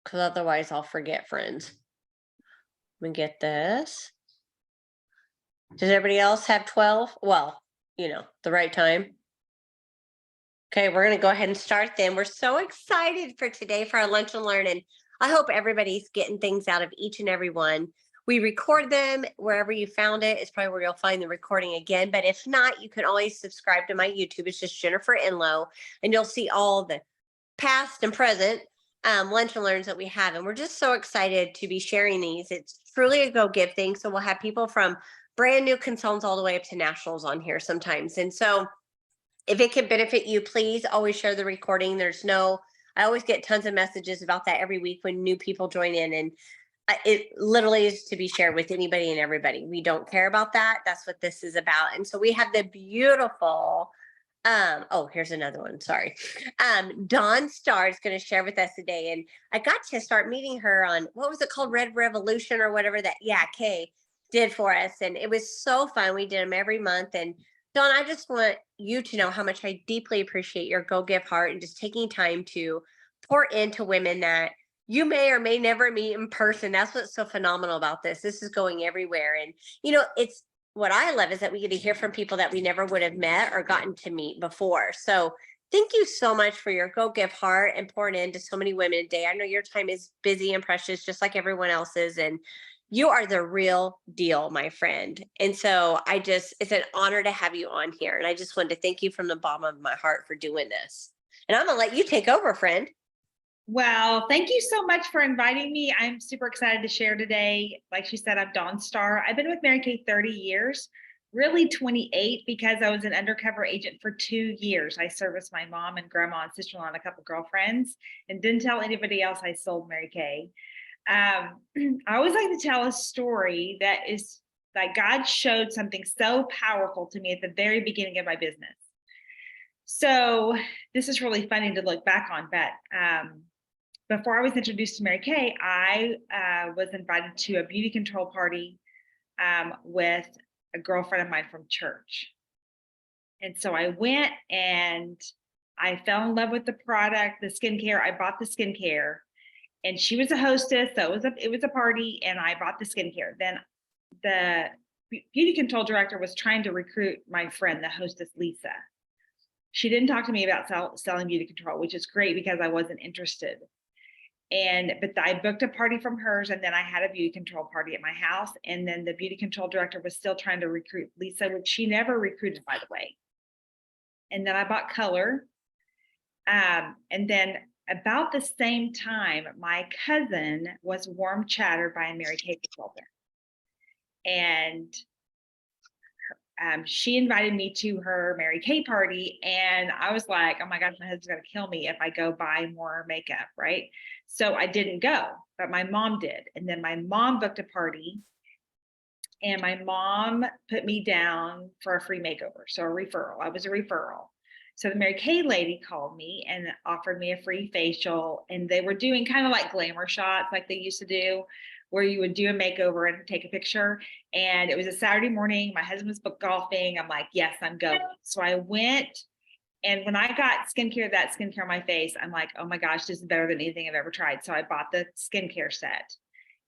because otherwise I'll forget, friends. Let me get this. Does everybody else have 12? Well, the right time. Okay, we're going to go ahead and start then. We're so excited for today for our lunch and learn. And I hope everybody's getting things out of each and every one. We record them wherever you found it. It's probably where you'll find the recording again. But if not, you can always subscribe to my YouTube. It's just Jennifer Enlow, and you'll see all the past and present lunch and learns that we have. And we're just so excited to be sharing these. It's truly a go give thing. So we'll have people from brand new consultants all the way up to nationals on here sometimes. And so if it can benefit you, please always share the recording. I always get tons of messages about that every week when new people join in. And it literally is to be shared with anybody and everybody. We don't care about that. That's what this is about. And so we have the beautiful, oh, here's another one. Sorry. Dawn Starr is going to share with us today. And I got to start meeting her on, what was it called? Red Revolution or whatever that, yeah, Kay did for us. And it was so fun. We did them every month. And Dawn, I just want you to know how much I deeply appreciate your go give heart and just taking time to pour into women that you may or may never meet in person. That's what's so phenomenal about this. This is going everywhere. And, it's what I love is that we get to hear from people that we never would have met or gotten to meet before. So thank you so much for your go give heart and pouring into so many women a day. I know your time is busy and precious, just like everyone else's. And you are the real deal, my friend. And so it's an honor to have you on here. And I just wanted to thank you from the bottom of my heart for doing this. And I'm going to let you take over, friend. Well, thank you so much for inviting me. I'm super excited to share today. Like she said, I'm Dawn Starr. I've been with Mary Kay 30 years, really 28 because I was an undercover agent for 2 years. I serviced my mom and grandma and sister-in-law and a couple girlfriends and didn't tell anybody else I sold Mary Kay. I always like to tell a story that is like God showed something so powerful to me at the very beginning of my business. So this is really funny to look back on, but before I was introduced to Mary Kay, I was invited to a beauty control party with a girlfriend of mine from church. And so I went and I fell in love with the product, the skincare. I bought the skincare and she was a hostess. So it was a party and I bought the skincare. Then the beauty control director was trying to recruit my friend, the hostess, Lisa. She didn't talk to me about selling beauty control, which is great because I wasn't interested. But I booked a party from hers, and then I had a beauty control party at my house. And then the beauty control director was still trying to recruit Lisa, which she never recruited, by the way. And then I bought color. And then about the same time, my cousin was warm chattered by a Mary Kay consultant. And she invited me to her Mary Kay party. And I was like, oh my gosh, my husband's going to kill me if I go buy more makeup, right? So I didn't go, but my mom did. And then my mom booked a party and my mom put me down for a free makeover. So a referral, I was a referral. So the Mary Kay lady called me and offered me a free facial. And they were doing kind of like glamour shots like they used to do, where you would do a makeover and take a picture. And it was a Saturday morning. My husband was book golfing. I'm like, yes, I'm going. So I went. And when I got that skincare on my face, I'm like, oh my gosh, this is better than anything I've ever tried. So I bought the skincare set.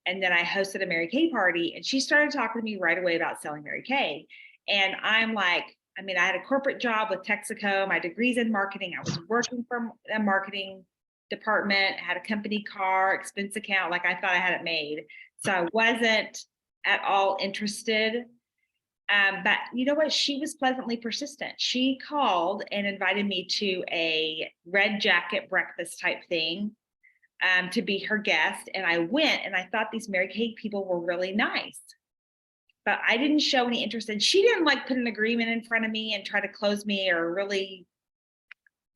And then I hosted a Mary Kay party and she started talking to me right away about selling Mary Kay. And I'm like, I had a corporate job with Texaco, my degree's in marketing. I was working for a marketing department, had a company car, expense account, like I thought I had it made. So I wasn't at all interested. But you know what? She was pleasantly persistent. She called and invited me to a red jacket breakfast type thing to be her guest. And I went and I thought these Mary Kay people were really nice. But I didn't show any interest in, she didn't like put an agreement in front of me and try to close me or really,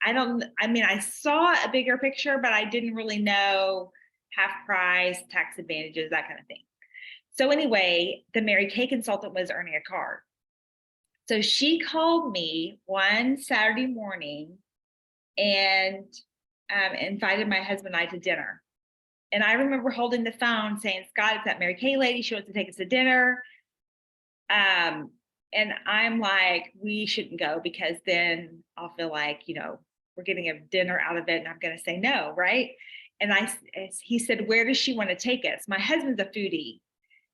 I saw a bigger picture, but I didn't really know half price, tax advantages, that kind of thing. So anyway, the Mary Kay consultant was earning a card. So she called me one Saturday morning and invited my husband and I to dinner. And I remember holding the phone saying, Scott, it's that Mary Kay lady. She wants to take us to dinner. And I'm like, we shouldn't go because then I'll feel like, we're getting a dinner out of it and I'm going to say no, right? And he said, where does she want to take us? My husband's a foodie.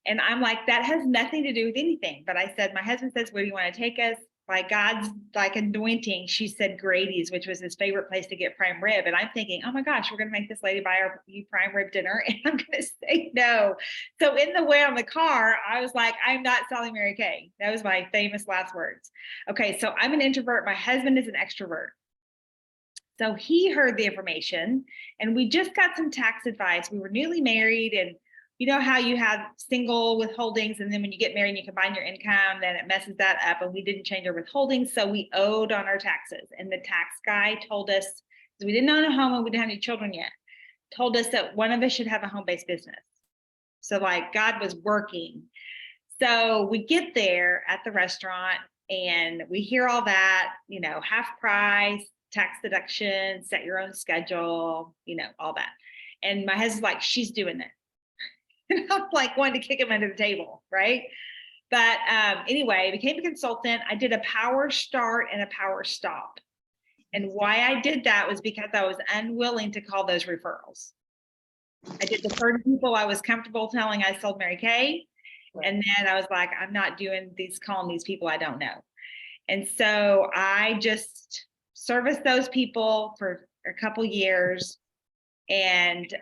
And I'm like, that has nothing to do with anything. But I said, my husband says, where do you want to take us? By God's like anointing, she said Grady's, which was his favorite place to get prime rib. And I'm thinking, oh my gosh, we're going to make this lady buy you prime rib dinner. And I'm going to say no. So in the way on the car, I was like, I'm not selling Mary Kay. That was my famous last words. Okay, so I'm an introvert. My husband is an extrovert. So he heard the information and we just got some tax advice. We were newly married, and you know how you have single withholdings, and then when you get married and you combine your income, then it messes that up. And we didn't change our withholdings, so we owed on our taxes. And the tax guy told us, because we didn't own a home and we didn't have any children yet, told us that one of us should have a home-based business. So like God was working. So we get there at the restaurant and we hear all that, you know, half price, tax deduction, set your own schedule, you know, all that. And my husband's like, she's doing it. And I'm like wanting to kick him under the table, right? But anyway, I became a consultant. I did a power start and a power stop. And why I did that was because I was unwilling to call those referrals. I did the 30 people I was comfortable telling I sold Mary Kay. And then I was like, I'm not doing these, calling these people I don't know. And so I just serviced those people for a couple years. And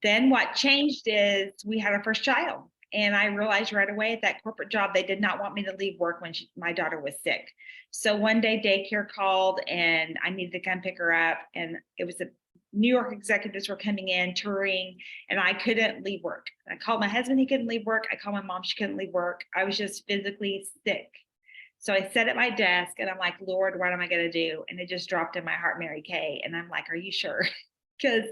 then what changed is we had our first child. And I realized right away at that corporate job, they did not want me to leave work when my daughter was sick. So one day daycare called and I needed to come pick her up. And it was a New York executives were coming in touring and I couldn't leave work. I called my husband, he couldn't leave work. I called my mom, she couldn't leave work. I was just physically sick. So I sat at my desk and I'm like, Lord, what am I going to do? And it just dropped in my heart, Mary Kay. And I'm like, are you sure? Because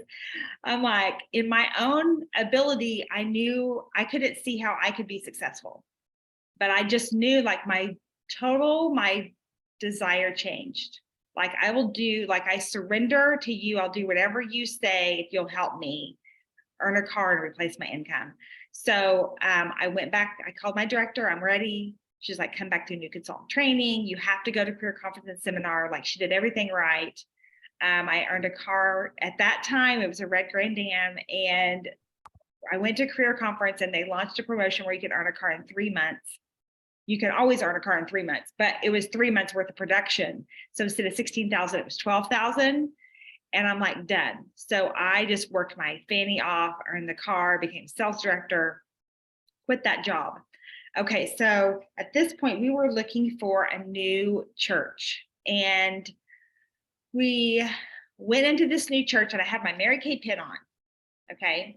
I'm like, in my own ability, I knew I couldn't see how I could be successful. But I just knew like my desire changed. Like I will do, like I surrender to you. I'll do whatever you say if you'll help me earn a car and replace my income. So I went back, I called my director, I'm ready. She's like, come back to new consultant training. You have to go to career conference and seminar. Like she did everything right. I earned a car at that time. It was a red Grand Am. And I went to career conference and they launched a promotion where you could earn a car in 3 months. You can always earn a car in 3 months, but it was 3 months worth of production. So instead of 16,000, it was 12,000. And I'm like, done. So I just worked my fanny off, earned the car, became sales director, quit that job. Okay, so at this point, we were looking for a new church. And we went into this new church and I had my Mary Kay pin on. Okay,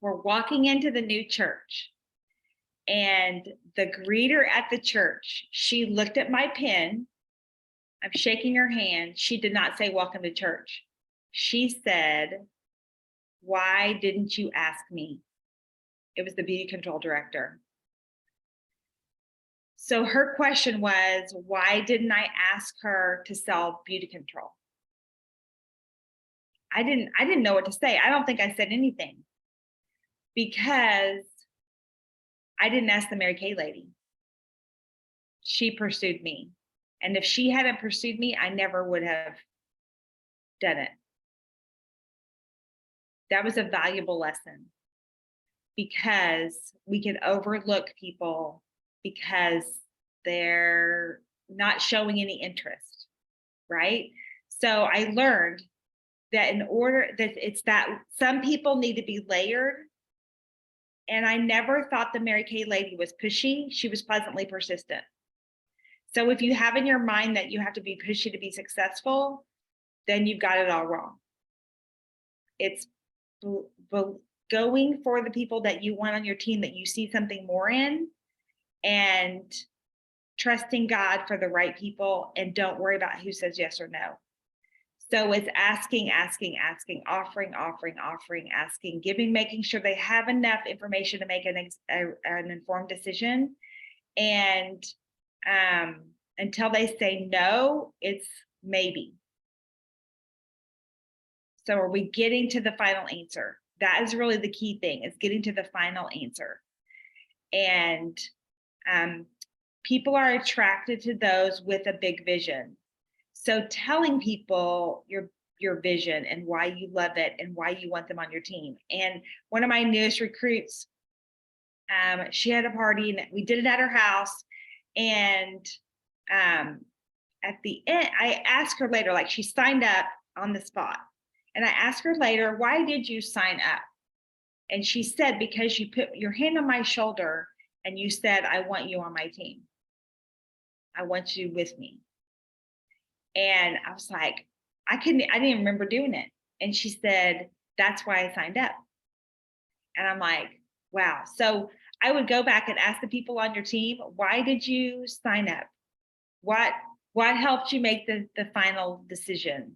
we're walking into the new church. And the greeter at the church, she looked at my pin. I'm shaking her hand. She did not say, welcome to church. She said, why didn't you ask me? It was the beauty control director. So her question was, why didn't I ask her to sell beauty control? I didn't know what to say. I don't think I said anything because I didn't ask the Mary Kay lady. She pursued me. And if she hadn't pursued me, I never would have done it. That was a valuable lesson because we can overlook people because they're not showing any interest, right? So I learned that in order that it's that some people need to be layered. And I never thought the Mary Kay lady was pushy. She was pleasantly persistent. So if you have in your mind that you have to be pushy to be successful, then you've got it all wrong. It's going for the people that you want on your team that you see something more in and trusting God for the right people and don't worry about who says yes or no. So it's asking, offering, asking, giving, making sure they have enough information to make an informed decision. And until they say no, it's maybe. So are we getting to the final answer? That is really the key thing, is getting to the final answer. And people are attracted to those with a big vision. So telling people your vision and why you love it and why you want them on your team. And one of my newest recruits, she had a party and we did it at her house. And at the end, I asked her later, like she signed up on the spot. And I asked her later, why did you sign up? And she said, because you put your hand on my shoulder and you said, I want you on my team. I want you with me. And I was like, I didn't even remember doing it. And she said, that's why I signed up. And I'm like, wow. So I would go back and ask the people on your team, why did you sign up? What helped you make the final decision?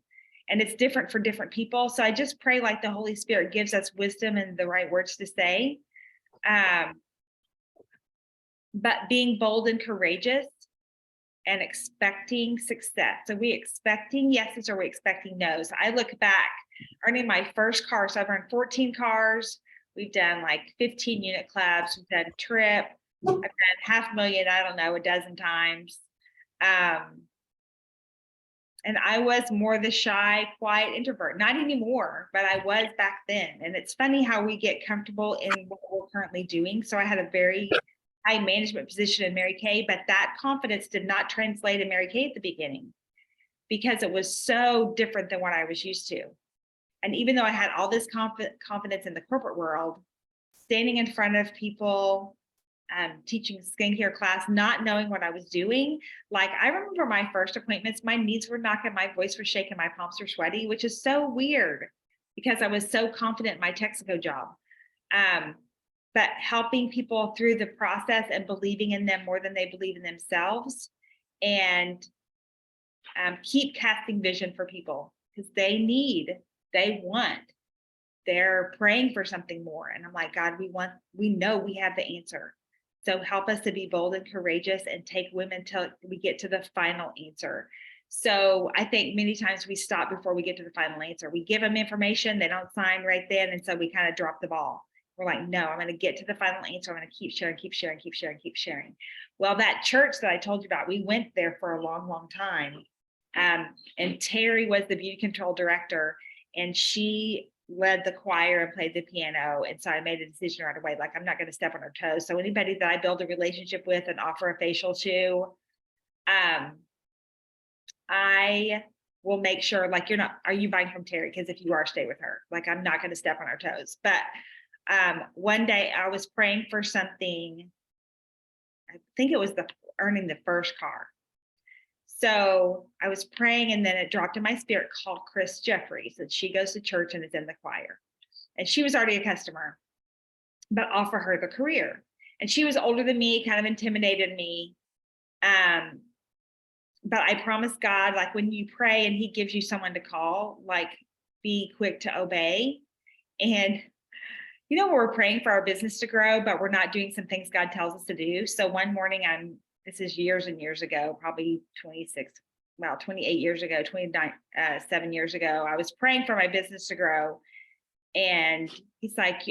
And it's different for different people. So I just pray like the Holy Spirit gives us wisdom and the right words to say. But being bold and courageous and expecting success. So we expecting yeses or we expecting nos. I look back, earning my first car. So I've earned 14 cars. We've done like 15 unit clubs. We've done trip. I've done 500,000, I don't know, a dozen times. And I was more the shy, quiet introvert, not anymore, but I was back then. And it's funny how we get comfortable in what we're currently doing. So I had a very high management position in Mary Kay, but that confidence did not translate in Mary Kay at the beginning because it was so different than what I was used to. And even though I had all this confidence in the corporate world, standing in front of people, teaching skincare class, not knowing what I was doing. Like I remember my first appointments, my knees were knocking, my voice was shaking, my palms were sweaty, which is so weird because I was so confident in my Texaco job. But helping people through the process and believing in them more than they believe in themselves, and keep casting vision for people because they want, they're praying for something more. And I'm like, God, we know we have the answer. So help us to be bold and courageous and take women till we get to the final answer. So I think many times we stop before we get to the final answer. We give them information, they don't sign right then. And so we kind of drop the ball. We're like, no, I'm going to get to the final answer. I'm going to keep sharing, keep sharing, keep sharing, keep sharing. Well, that church that I told you about, we went there for a long, long time. And Terry was the beauty control director, and she led the choir and played the piano. And so I made a decision right away, like I'm not going to step on her toes. So anybody that I build a relationship with and offer a facial to, I will make sure, like, are you buying from Terry? Because if you are, stay with her. Like, I'm not going to step on her toes. But one day I was praying for something. I think it was earning the first car. So I was praying, and then it dropped in my spirit, call Chris Jeffries, and she goes to church and is in the choir. And she was already a customer, but offer her the career. And she was older than me, kind of intimidated me. But I promised God, like when you pray and he gives you someone to call, like be quick to obey. And we're praying for our business to grow, but we're not doing some things God tells us to do. So one morning, this is years and years ago, probably 28 years ago, 7 years ago, I was praying for my business to grow. And he's like,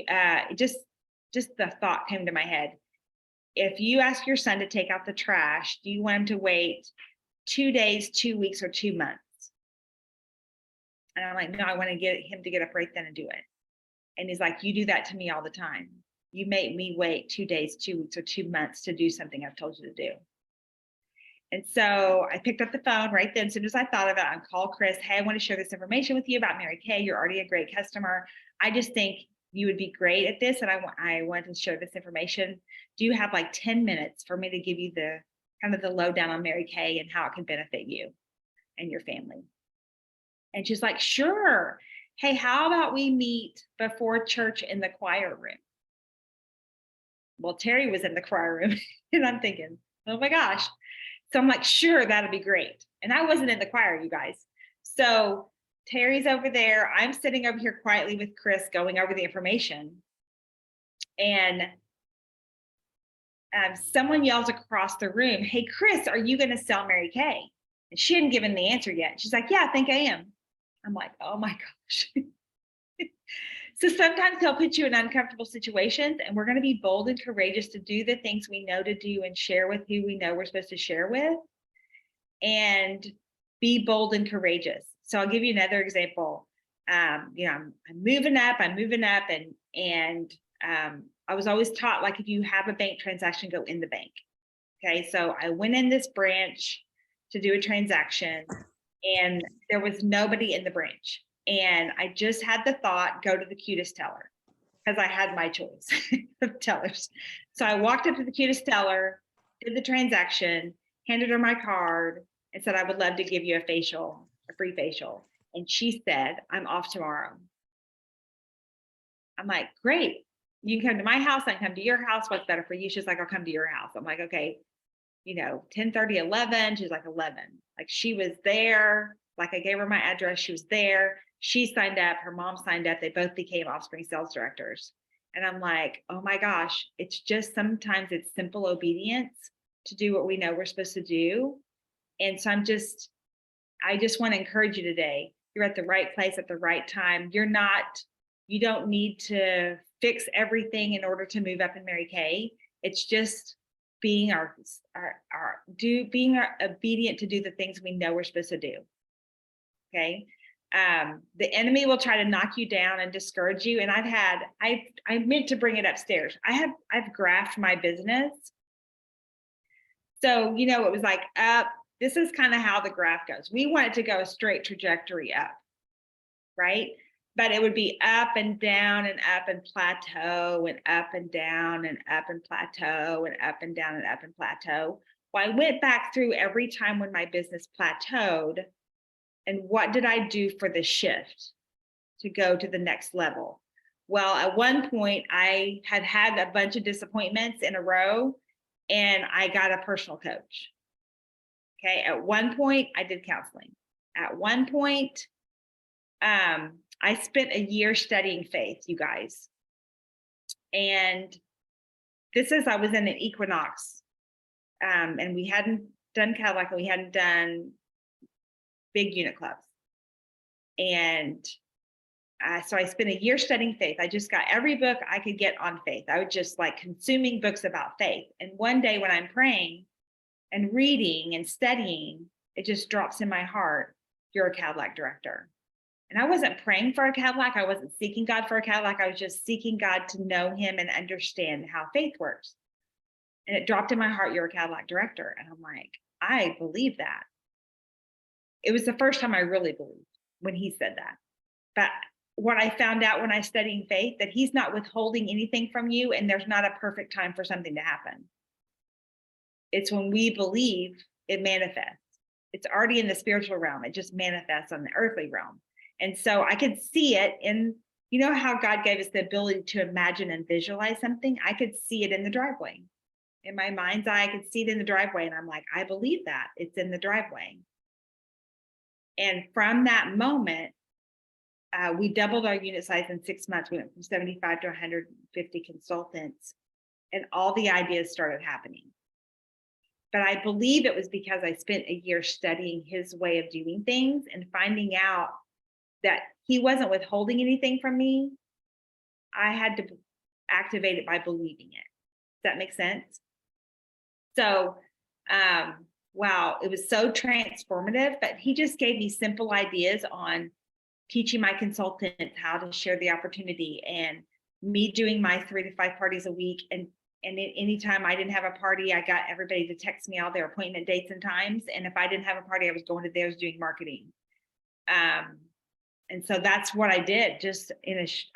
just the thought came to my head. If you ask your son to take out the trash, do you want him to wait 2 days, 2 weeks, or 2 months? And I'm like, no, I want to get him to get up right then and do it. And he's like, you do that to me all the time. You make me wait 2 days, 2 weeks, or 2 months to do something I've told you to do. And so I picked up the phone right then. As soon as I thought of it, I called Chris. Hey, I want to share this information with you about Mary Kay. You're already a great customer. I just think you would be great at this. And I want to share this information. Do you have like 10 minutes for me to give you the kind of the lowdown on Mary Kay and how it can benefit you and your family? And she's like, sure. Hey, how about we meet before church in the choir room? Well, Terry was in the choir room and I'm thinking, oh my gosh. So I'm like, sure, that'll be great. And I wasn't in the choir, you guys. So Terry's over there. I'm sitting over here quietly with Chris going over the information. And someone yells across the room, hey, Chris, are you going to sell Mary Kay? And she hadn't given the answer yet. She's like, yeah, I think I am. I'm like, oh my gosh. So sometimes he'll put you in uncomfortable situations, and we're going to be bold and courageous to do the things we know to do and share with who we know we're supposed to share with, and be bold and courageous. So I'll give you another example. You know, I'm moving up, and I was always taught, like, if you have a bank transaction, go in the bank. Okay, so I went in this branch to do a transaction, and there was nobody in the branch. And I just had the thought, go to the cutest teller, because I had my choice of tellers. So I walked up to the cutest teller, did the transaction, handed her my card, and said, I would love to give you a free facial. And she said, I'm off tomorrow. I'm like, great. You can come to my house, I can come to your house. What's better for you? She's like, I'll come to your house. I'm like, okay, 10:30, 11. She's like 11. Like, she was there. Like, I gave her my address. She was there. She signed up. Her mom signed up. They both became Offspring sales directors. And I'm like, oh my gosh, it's just, sometimes it's simple obedience to do what we know we're supposed to do. And so I just want to encourage you today. You're at the right place at the right time. You don't need to fix everything in order to move up in Mary Kay. It's just being being obedient to do the things we know we're supposed to do. Okay. The enemy will try to knock you down and discourage you. And I meant to bring it upstairs. I've graphed my business. So, it was like up. This is kind of how the graph goes. We want it to go a straight trajectory up, right? But it would be up and down and up and plateau and up and down and up and plateau and up and down and up and plateau. Well, I went back through every time when my business plateaued, and what did I do for the shift to go to the next level? Well, at one point I had a bunch of disappointments in a row, and I got a personal coach. Okay. At one point I did counseling. At one point, I spent a year studying faith, you guys. And I was in an Equinox, and we hadn't done Cadillac, and we hadn't done big unit clubs. And so I spent a year studying faith. I just got every book I could get on faith. I was just like consuming books about faith. And one day when I'm praying and reading and studying, it just drops in my heart, you're a Cadillac director. And I wasn't praying for a Cadillac. I wasn't seeking God for a Cadillac. I was just seeking God to know him and understand how faith works. And it dropped in my heart, you're a Cadillac director. And I'm like, I believe that. It was the first time I really believed when he said that. But what I found out when I studied faith, that he's not withholding anything from you, and there's not a perfect time for something to happen. It's when we believe, it manifests. It's already in the spiritual realm. It just manifests on the earthly realm. And so I could see it in, how God gave us the ability to imagine and visualize something. I could see it in the driveway. In my mind's eye, I could see it in the driveway. And I'm like, I believe that it's in the driveway. And from that moment, we doubled our unit size in 6 months. We went from 75 to 150 consultants, and all the ideas started happening. But I believe it was because I spent a year studying his way of doing things and finding out that he wasn't withholding anything from me. I had to activate it by believing it. Does that make sense? So, wow, it was so transformative, but he just gave me simple ideas on teaching my consultants how to share the opportunity, and me doing my 3 to 5 parties a week. And anytime I didn't have a party, I got everybody to text me all their appointment dates and times. And if I didn't have a party, I was going to theirs doing marketing. And so that's what I did.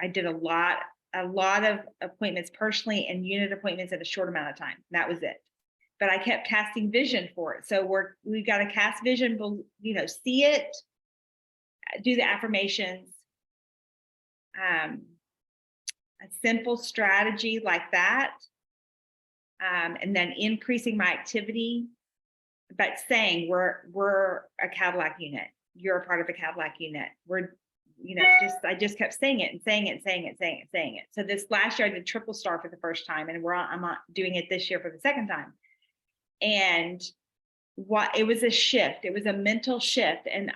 I did a lot of appointments personally and unit appointments in a short amount of time. That was it. But I kept casting vision for it. So we've got to cast vision, see it, do the affirmations, a simple strategy like that. And then increasing my activity, but saying we're a Cadillac unit. You're a part of a Cadillac unit. I just kept saying it and saying it and saying it and saying it and saying it. So this last year I did triple Starr for the first time, and I'm doing it this year for the second time. And it was a shift. It was a mental shift. And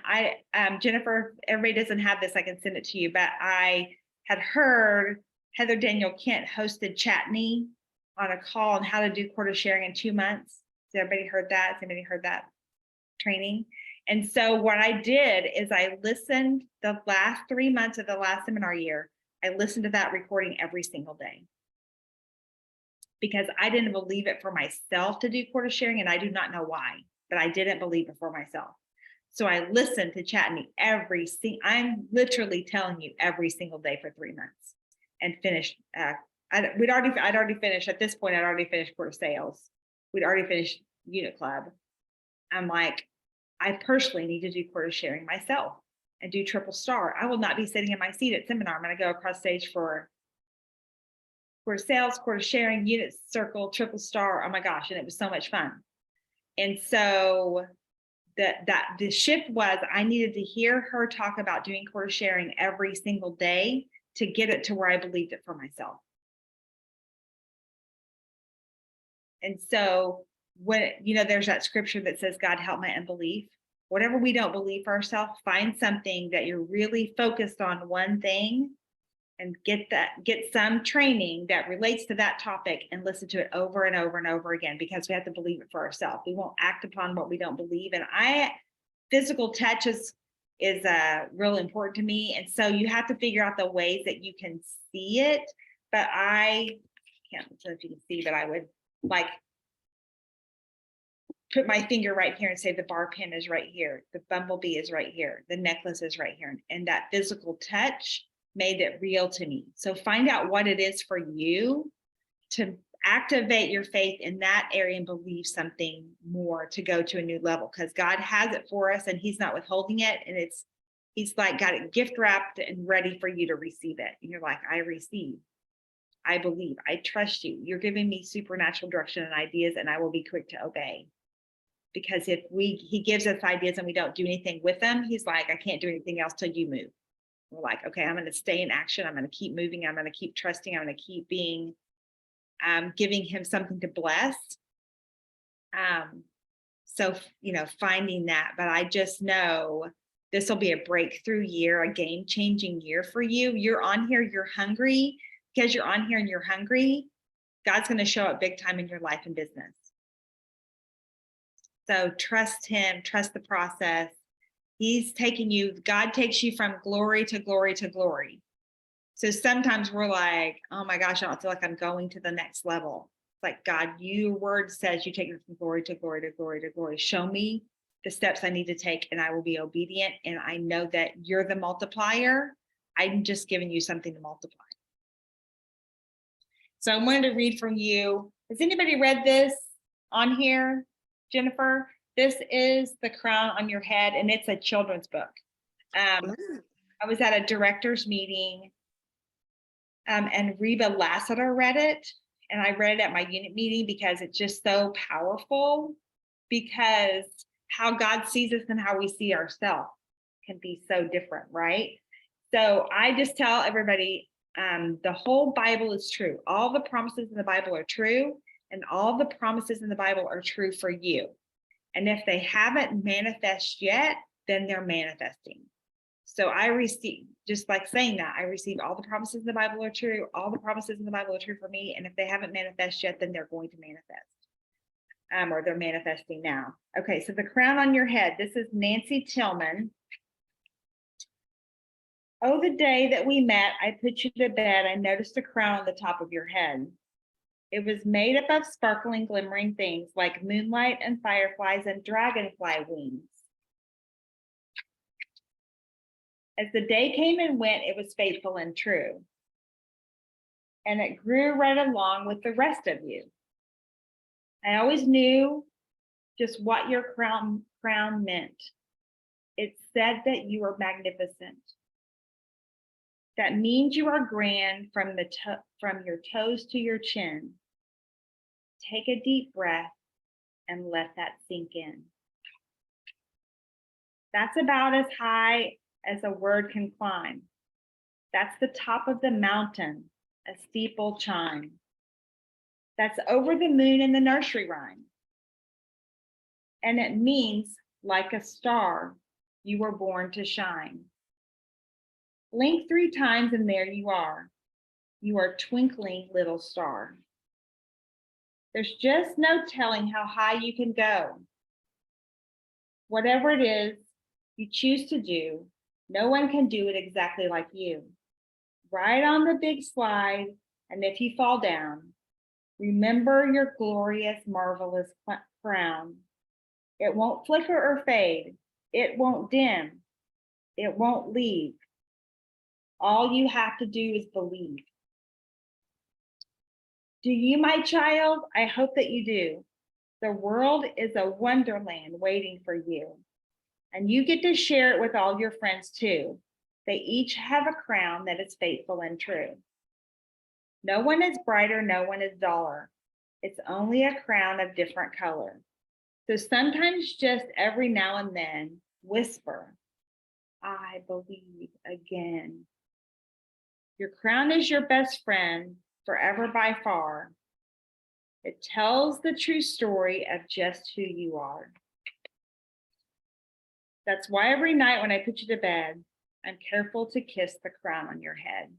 Jennifer, everybody doesn't have this, I can send it to you, but I had heard Heather Daniel Kent hosted Chatney on a call on how to do quota sharing in 2 months. Has everybody heard that? Has anybody heard that training? And so what I did is I listened the last 3 months of the last seminar year. I listened to that recording every single day because I didn't believe it for myself to do quota sharing, and I do not know why, but I didn't believe it for myself. So I listened to Chatney I'm literally telling you every single day for 3 months and finished. I'd already finished at this point. I'd already finished quarter sales. We'd already finished unit club. I'm like, I personally need to do quota sharing myself and do triple star. I will not be sitting in my seat at seminar. I'm going to go across stage for quarter sales, quarter sharing, unit circle, triple star. Oh my gosh. And it was so much fun. And so the shift was I needed to hear her talk about doing quarter sharing every single day to get it to where I believed it for myself. And so when, there's that scripture that says, God, help my unbelief. Whatever we don't believe for ourselves, find something that you're really focused on, one thing, and get some training that relates to that topic and listen to it over and over and over again, because we have to believe it for ourselves. We won't act upon what we don't believe. And physical touch is real important to me. And so you have to figure out the ways that you can see it. But I can't know if you can see, but I would like put my finger right here and say the bar pin is right here, the bumblebee is right here, the necklace is right here. And that physical touch made it real to me. So find out what it is for you to activate your faith in that area and believe something more to go to a new level, because God has it for us and he's not withholding it. And he's like got it gift wrapped and ready for you to receive it. And you're like, I receive, I believe, I trust you. You're giving me supernatural direction and ideas, and I will be quick to obey. Because if he gives us ideas and we don't do anything with them, he's like, I can't do anything else till you move. We're like, okay, I'm going to stay in action. I'm going to keep moving. I'm going to keep trusting. I'm going to keep being, giving him something to bless. So, finding that, but I just know this will be a breakthrough year, a game-changing year for you. You're on here, you're hungry. Because you're on here and you're hungry, God's going to show up big time in your life and business. So trust him, trust the process. God takes you from glory to glory to glory. So sometimes we're like, oh my gosh, I don't feel like I'm going to the next level. It's like, God, your word says you take me from glory to glory to glory to glory. Show me the steps I need to take and I will be obedient. And I know that you're the multiplier. I'm just giving you something to multiply. So I wanted to read from you. Has anybody read this on here, Jennifer? This is The Crown on Your Head, and it's a children's book. I was at a director's meeting, and Reba Lassiter read it, and I read it at my unit meeting because it's just so powerful, because how God sees us and how we see ourselves can be so different, right? So I just tell everybody, the whole Bible is true. All the promises in the Bible are true, and all the promises in the Bible are true for you. And if they haven't manifested yet, then they're manifesting. So I receive, just like saying that, I receive all the promises in the Bible are true. All the promises in the Bible are true for me. And if they haven't manifested yet, then they're going to manifest, or they're manifesting now. Okay, so The Crown on Your Head. This is Nancy Tillman. Oh, the day that we met, I put you to bed. I noticed a crown on the top of your head. It was made up of sparkling, glimmering things like moonlight and fireflies and dragonfly wings. As the day came and went, it was faithful and true. And it grew right along with the rest of you. I always knew just what your crown meant. It said that you were magnificent. That means you are grand from your toes to your chin. Take a deep breath and let that sink in. That's about as high as a word can climb. That's the top of the mountain, a steeple chime. That's over the moon in the nursery rhyme. And it means, like a star, you were born to shine. Blink 3 times and there you are. You are twinkling little star. There's just no telling how high you can go. Whatever it is you choose to do, no one can do it exactly like you. Ride on the big slide, and if you fall down, remember your glorious, marvelous crown. It won't flicker or fade. It won't dim. It won't leave. All you have to do is believe. Do you, my child? I hope that you do. The world is a wonderland waiting for you. And you get to share it with all your friends too. They each have a crown that is faithful and true. No one is brighter, no one is duller. It's only a crown of different color. So sometimes just every now and then, whisper, I believe again. Your crown is your best friend, forever by far. It tells the true story of just who you are. That's why every night when I put you to bed, I'm careful to kiss the crown on your head.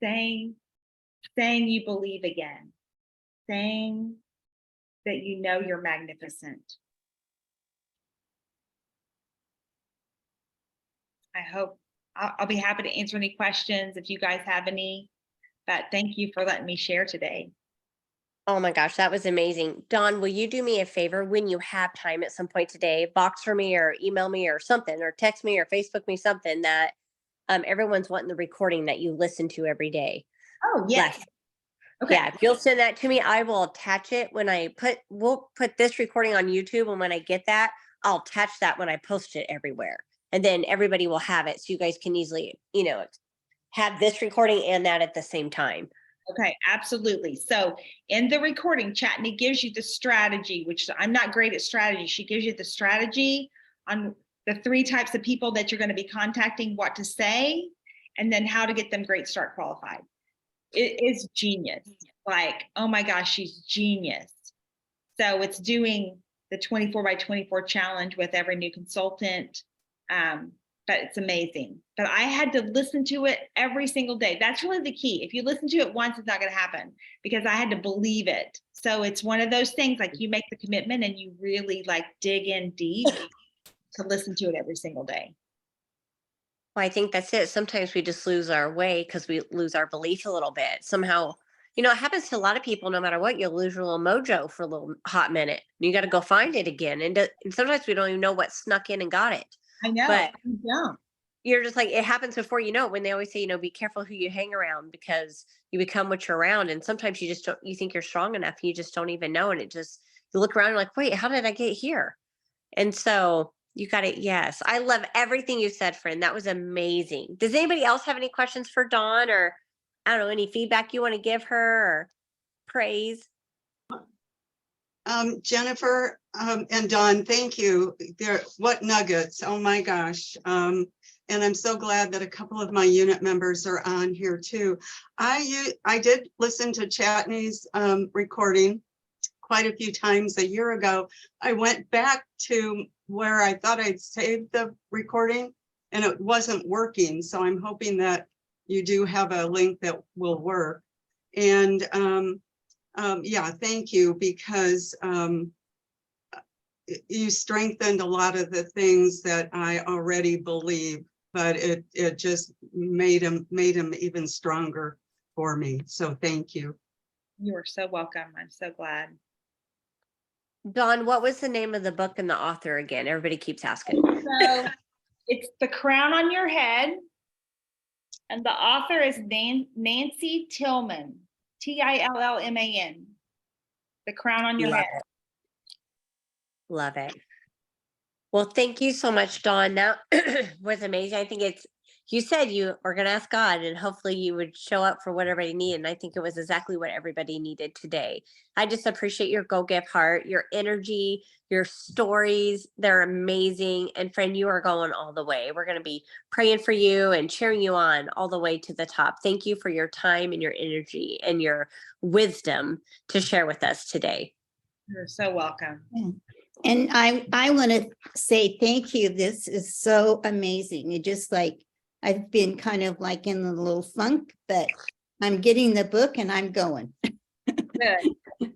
Saying you believe again. Saying that you know you're magnificent. I hope I'll be happy to answer any questions if you guys have any, but thank you for letting me share today. Oh my gosh, that was amazing. Dawn, will you do me a favor when you have time at some point today? Box for me or email me or something, or text me or Facebook me something that everyone's wanting the recording that you listen to every day. Oh, yes. Okay. Yeah, if you'll send that to me, I will attach it when we'll put this recording on YouTube. And when I get that, I'll attach that when I post it everywhere. And then everybody will have it. So you guys can easily, have this recording and that at the same time. Okay, absolutely. So in the recording, Chatney gives you the strategy, which I'm not great at strategy. She gives you the strategy on the 3 types of people that you're going to be contacting, what to say, and then how to get them Great Start qualified. It is genius. Like, oh my gosh, she's genius. So it's doing the 24x24 challenge with every new consultant. But it's amazing. But I had to listen to it every single day. That's really the key. If you listen to it once, it's not going to happen because I had to believe it. So it's one of those things like you make the commitment and you really like dig in deep to listen to it every single day. Well, I think that's it. Sometimes we just lose our way because we lose our belief a little bit. Somehow, it happens to a lot of people. No matter what, you'll lose your little mojo for a little hot minute. You got to go find it again. And sometimes we don't even know what snuck in and got it. I know. But you don't. You're just like, it happens before you know it, when they always say, be careful who you hang around because you become what you're around. And sometimes you just don't, you think you're strong enough. You just don't even know. And you look around and like, wait, how did I get here? And so you got it. Yes. I love everything you said, friend. That was amazing. Does anybody else have any questions for Dawn, or I don't know, any feedback you want to give her or praise? Jennifer and Dawn, thank you. What nuggets. Oh my gosh. And I'm so glad that a couple of my unit members are on here too. I did listen to Chatney's recording quite a few times a year ago. I went back to where I thought I'd saved the recording and it wasn't working. So I'm hoping that you do have a link that will work. And yeah, thank you, because you strengthened a lot of the things that I already believe, but it just made them even stronger for me. So thank you. You are so welcome. I'm so glad. Dawn, what was the name of the book and the author again? Everybody keeps asking. So it's The Crown on Your Head, and the author is Nancy Tillman, Tillman. The Crown on Your Head. Love it. Well, thank you so much, Dawn. That was amazing. I think you said you were going to ask God and hopefully you would show up for what everybody needed. And I think it was exactly what everybody needed today. I just appreciate your go-get heart, your energy, your stories. They're amazing. And friend, you are going all the way. We're going to be praying for you and cheering you on all the way to the top. Thank you for your time and your energy and your wisdom to share with us today. You're so welcome. And I want to say thank you. This is so amazing. It just like, I've been kind of like in a little funk, but I'm getting the book and I'm going. Good.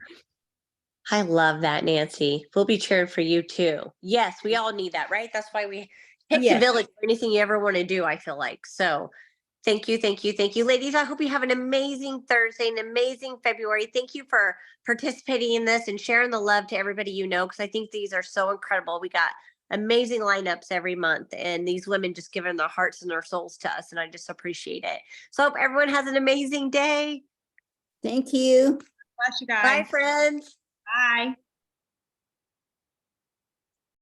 I love that, Nancy. We'll be cheering for you too. Yes, we all need that, right? That's why we pick the Yes. village for anything you ever want to do, I feel like. So thank you, thank you, thank you. Ladies, I hope you have an amazing Thursday, an amazing February. Thank you for participating in this and sharing the love to everybody you know, because I think these are so incredible. We got amazing lineups every month, and these women just giving their hearts and their souls to us, and I just appreciate it. So I hope everyone has an amazing day. Thank you. Bless you Bye, guys. friends. Bye.